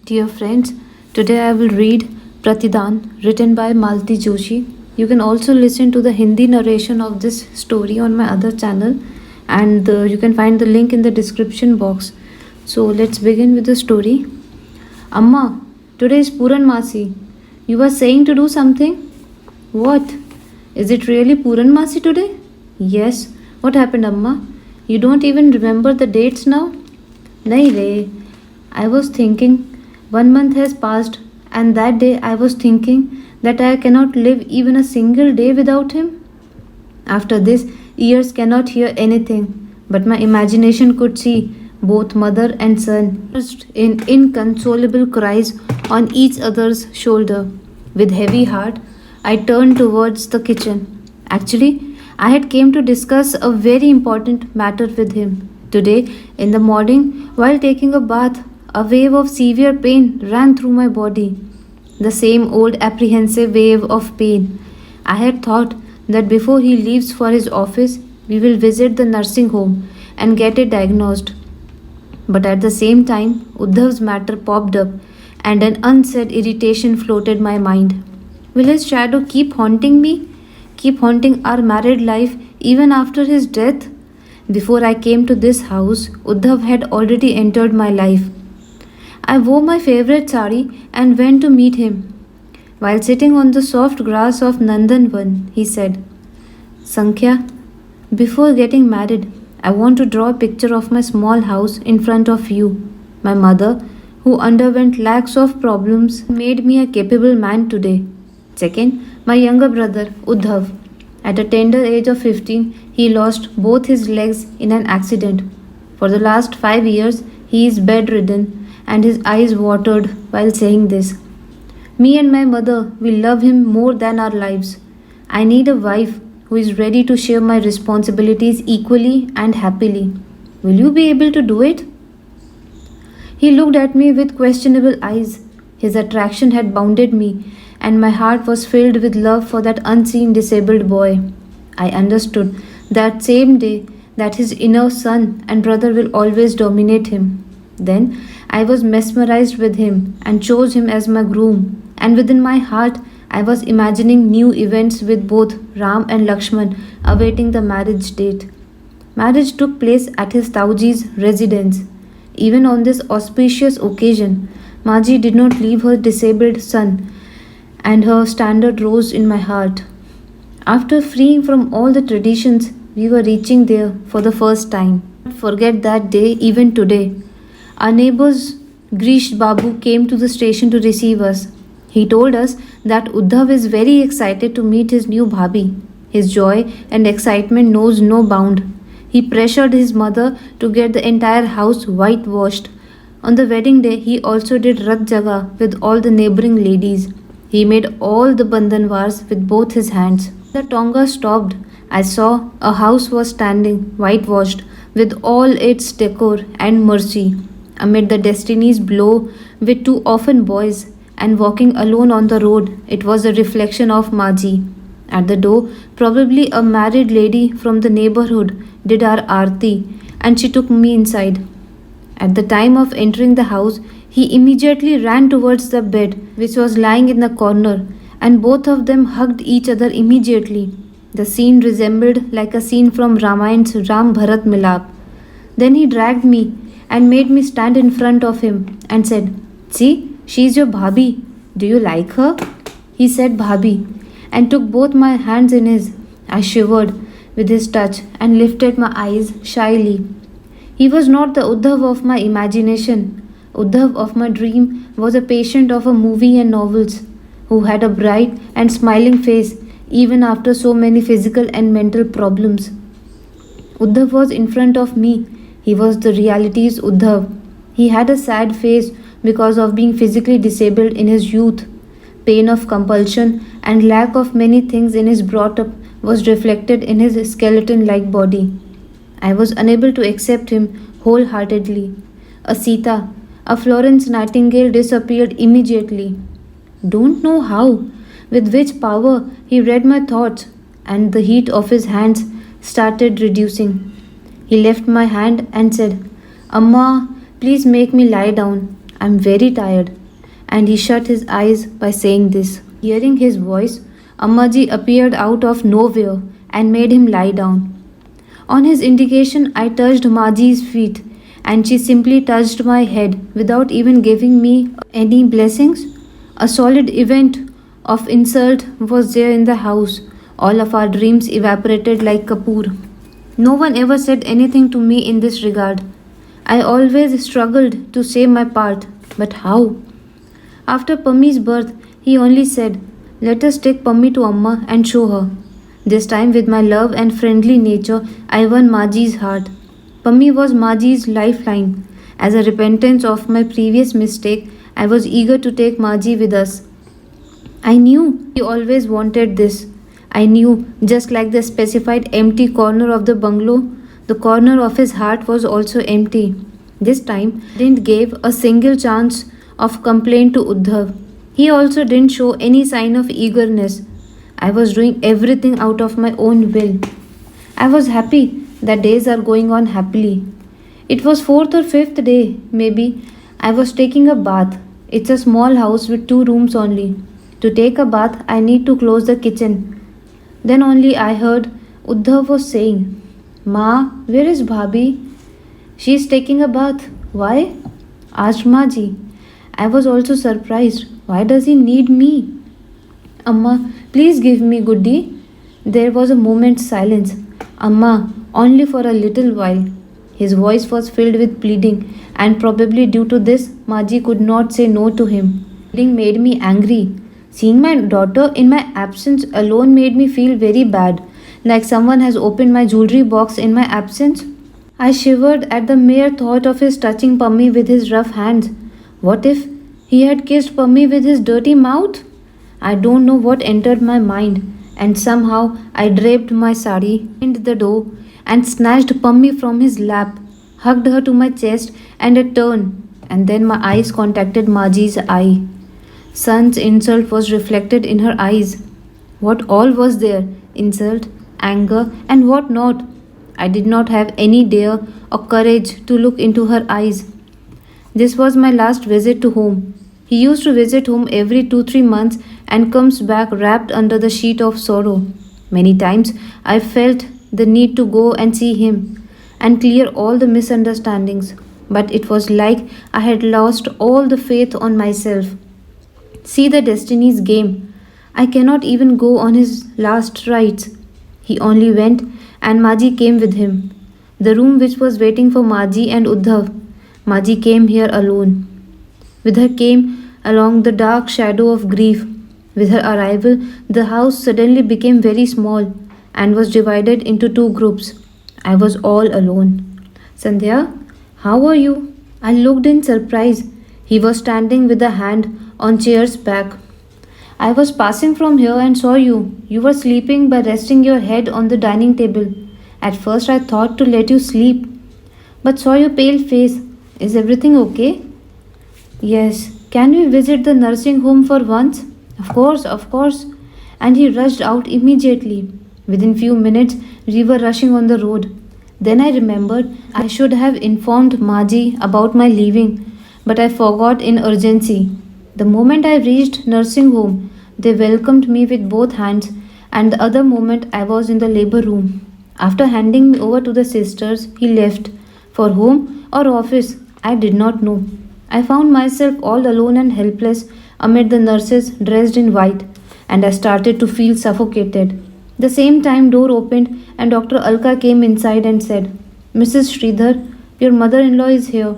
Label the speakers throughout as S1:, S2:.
S1: Dear friends, today I will read Pratidhan, written by Malti Joshi. You can also listen to the Hindi narration of this story on my other channel, and you can find the link in the description box. So let's begin with the story. Amma, today is Puran Masi. You were saying to do something? What? Is it really Puran Masi today? Yes. What happened, Amma? You don't even remember the dates now? Nahi re. I was thinking 1 month has passed, and that day I was thinking that I cannot live even a single day without him. After this, ears cannot hear anything, but my imagination could see both mother and son in inconsolable cries on each other's shoulder. With heavy heart, I turned towards the kitchen. Actually, I had came to discuss a very important matter with him. Today, in the morning, while taking a bath, a wave of severe pain ran through my body. The same old apprehensive wave of pain. I had thought that before he leaves for his office, we will visit the nursing home and get it diagnosed. But at the same time, Uddhav's matter popped up, and an unsaid irritation floated my mind. Will his shadow keep haunting me? Keep haunting our married life even after his death? Before I came to this house, Uddhav had already entered my life. I wore my favorite sari and went to meet him. While sitting on the soft grass of Nandanvan, he said, Sankhya, before getting married, I want to draw a picture of my small house in front of you. My mother, who underwent lakhs of problems, made me a capable man today. Second, my younger brother, Uddhav. At a tender age of 15, he lost both his legs in an accident. For the last 5 years, he is bedridden and his eyes watered while saying this. Me and my mother will love him more than our lives. I need a wife who is ready to share my responsibilities equally and happily. Will you be able to do it? He looked at me with questionable eyes. His attraction had bounded me, and my heart was filled with love for that unseen disabled boy. I understood that same day that his inner son and brother will always dominate him. Then I was mesmerized with him and chose him as my groom, and within my heart I was imagining new events with both Ram and Lakshman awaiting the marriage date. Marriage took place at his Tauji's residence. Even on this auspicious occasion, Maji did not leave her disabled son, and her standard rose in my heart. After freeing from all the traditions, we were reaching there for the first time. Forget that day even today. Our neighbors Grish Babu came to the station to receive us. He told us that Uddhav is very excited to meet his new bhabhi. His joy and excitement knows no bound. He pressured his mother to get the entire house whitewashed. On the wedding day, he also did Rat Jaga with all the neighboring ladies. He made all the bandhanwars with both his hands. The tonga stopped. I saw a house was standing, whitewashed, with all its decor and mercy. Amid the destiny's blow with two orphan boys and walking alone on the road, it was a reflection of Maji. At the door, probably a married lady from the neighborhood did our aarti, and she took me inside. At the time of entering the house, he immediately ran towards the bed which was lying in the corner, and both of them hugged each other immediately. The scene resembled like a scene from Ramayan's Ram Bharat Milap. Then he dragged me and made me stand in front of him and said, See, she is your bhabhi. Do you like her? He said bhabhi and took both my hands in his. I shivered with his touch and lifted my eyes shyly. He was not the Uddhav of my imagination. Uddhav of my dream was a patient of a movie and novels who had a bright and smiling face even after so many physical and mental problems. Uddhav was in front of me. He was the reality's Uddhav. He had a sad face because of being physically disabled in his youth. Pain of compulsion and lack of many things in his brought up was reflected in his skeleton like body. I was unable to accept him wholeheartedly. A Sita, a Florence Nightingale disappeared immediately. Don't know how, with which power he read my thoughts, and the heat of his hands started reducing. He left my hand and said, Amma, please make me lie down. I'm very tired. And he shut his eyes by saying this. Hearing his voice, Ammaji appeared out of nowhere and made him lie down. On his indication, I touched Maji's feet, and she simply touched my head without even giving me any blessings. A solid event of insult was there in the house. All of our dreams evaporated like kapoor. No one ever said anything to me in this regard. I always struggled to say my part, but how? After Pammi's birth, he only said, "Let us take Pammi to Amma and show her." This time, with my love and friendly nature, I won Maji's heart. Pammi was Maji's lifeline. As a repentance of my previous mistake, I was eager to take Maji with us. I knew he always wanted this. I knew, just like the specified empty corner of the bungalow, the corner of his heart was also empty. This time, didn't give a single chance of complaint to Uddhav. He also didn't show any sign of eagerness. I was doing everything out of my own will. I was happy that days are going on happily. It was fourth or fifth day, maybe. I was taking a bath. It's a small house with 2 rooms only. To take a bath, I need to close the kitchen. Then only I heard Uddhav was saying, "Ma, where is Bhabhi? She is taking a bath." "Why?" asked Maji. I was also surprised. Why does he need me? "Amma, please give me goody." There was a moment's silence. "Amma, only for a little while." His voice was filled with pleading, and probably due to this, Maji could not say no to him. Pleading made me angry. Seeing my daughter in my absence alone made me feel very bad, like someone has opened my jewelry box in my absence. I shivered at the mere thought of his touching Pammi with his rough hands. What if he had kissed Pammi with his dirty mouth? I don't know what entered my mind, and somehow I draped my sari, opened the door, and snatched Pammi from his lap, hugged her to my chest and a turn, and then my eyes contacted Maji's eye. Son's insult was reflected in her eyes. What all was there? Insult, anger, and what not? I did not have any dare or courage to look into her eyes. This was my last visit to home. He used to visit home every 2-3 months and comes back wrapped under the sheet of sorrow. Many times I felt the need to go and see him and clear all the misunderstandings, but it was like I had lost all the faith on myself. See the destiny's game. I cannot even go on his last rites. He only went, and Maji came with him. The room which was waiting for Maji and Uddhav. Maji came here alone. With her came along the dark shadow of grief. With her arrival, the house suddenly became very small and was divided into 2 groups. I was all alone. "Sandhya, how are you?" I looked in surprise. He was standing with a hand on chair's back. "I was passing from here and saw you. You were sleeping by resting your head on the dining table. At first I thought to let you sleep, but saw your pale face. Is everything okay?" "Yes. Can we visit the nursing home for once?" Of course. And he rushed out immediately. Within few minutes, we were rushing on the road. Then I remembered I should have informed Maji about my leaving, but I forgot in urgency. The moment I reached nursing home, they welcomed me with both hands, and the other moment I was in the labor room. After handing me over to the sisters, he left. For home or office, I did not know. I found myself all alone and helpless amid the nurses dressed in white, and I started to feel suffocated. The same time, door opened and Dr. Alka came inside and said, "Mrs. Sridhar, your mother-in-law is here."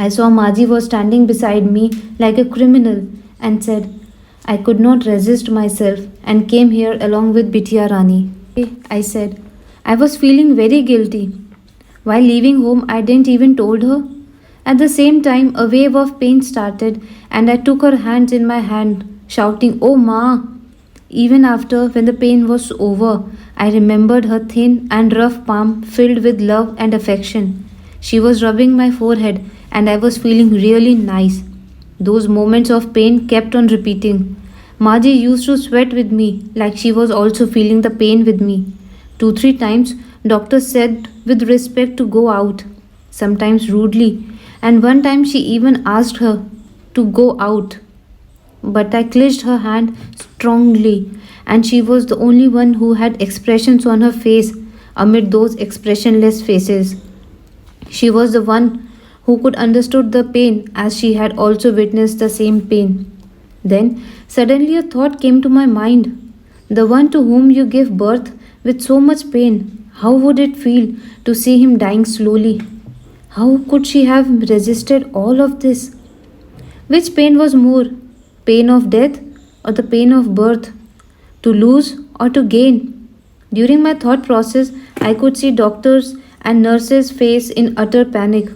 S1: I saw Maji was standing beside me like a criminal and said, "I could not resist myself and came here along with Bitya Rani." I said. I was feeling very guilty. While leaving home, I didn't even told her. At the same time, a wave of pain started and I took her hands in my hand, shouting, "Oh Ma!" Even after, when the pain was over, I remembered her thin and rough palm filled with love and affection. She was rubbing my forehead and I was feeling really nice. Those moments of pain kept on repeating. Maji used to sweat with me like she was also feeling the pain with me. 2-3 times, doctor said with respect to go out, sometimes rudely, And one time she even asked her to go out. But I clenched her hand strongly, and she was the only one who had expressions on her face amid those expressionless faces. She was the one who could understood the pain as she had also witnessed the same pain. Then suddenly a thought came to my mind. The one to whom you gave birth with so much pain, how would it feel to see him dying slowly? How could she have resisted all of this? Which pain was more, pain of death or the pain of birth? To lose or to gain? During my thought process, I could see doctors and nurses' face in utter panic.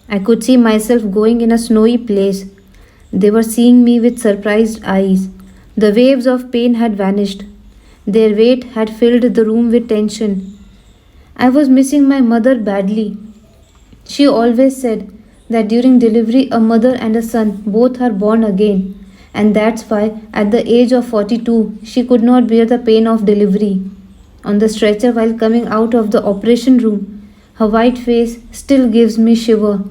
S1: I could see myself going in a snowy place. They were seeing me with surprised eyes. The waves of pain had vanished. Their weight had filled the room with tension. I was missing my mother badly. She always said that during delivery, a mother and a son both are born again, and that's why, at the age of 42, she could not bear the pain of delivery. On the stretcher while coming out of the operation room, her white face still gives me shiver.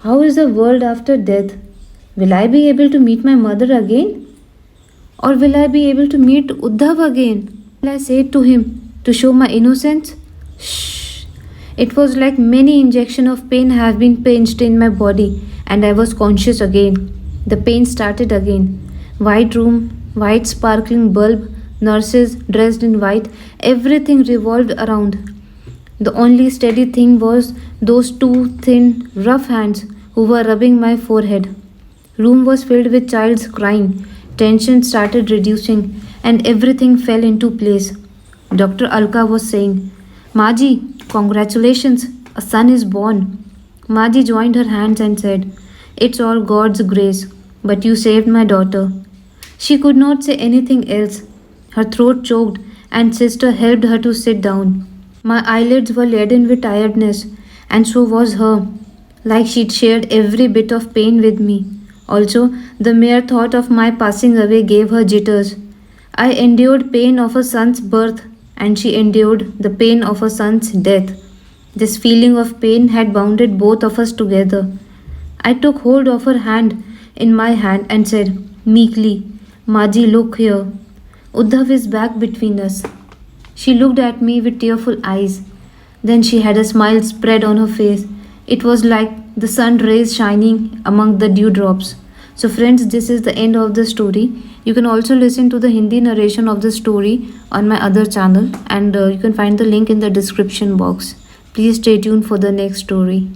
S1: How is the world after death? Will I be able to meet my mother again? Or will I be able to meet Uddhav again? Will I say it to him to show my innocence? Shh. It was like many injections of pain have been pinched in my body, and I was conscious again. The pain started again. White room, white sparkling bulb, nurses dressed in white, everything revolved around. The only steady thing was those two thin, rough hands who were rubbing my forehead. Room was filled with child's crying. Tension started reducing and everything fell into place. Dr. Alka was saying, Maji, congratulations, a son is born. Maji joined her hands and said, It's all God's grace, but you saved my daughter. She could not say anything else. Her throat choked and sister helped her to sit down. My eyelids were laden with tiredness, and so was her, like she'd shared every bit of pain with me. Also, the mere thought of my passing away gave her jitters. I endured pain of a son's birth, and she endured the pain of a son's death. This feeling of pain had bounded both of us together. I took hold of her hand in my hand and said meekly, Maji, look here. Uddhav is back between us. She looked at me with tearful eyes. Then she had a smile spread on her face. It was like the sun rays shining among the dewdrops. So, friends, this is the end of the story. You can also listen to the Hindi narration of the story on my other channel, and you can find the link in the description box. Please stay tuned for the next story.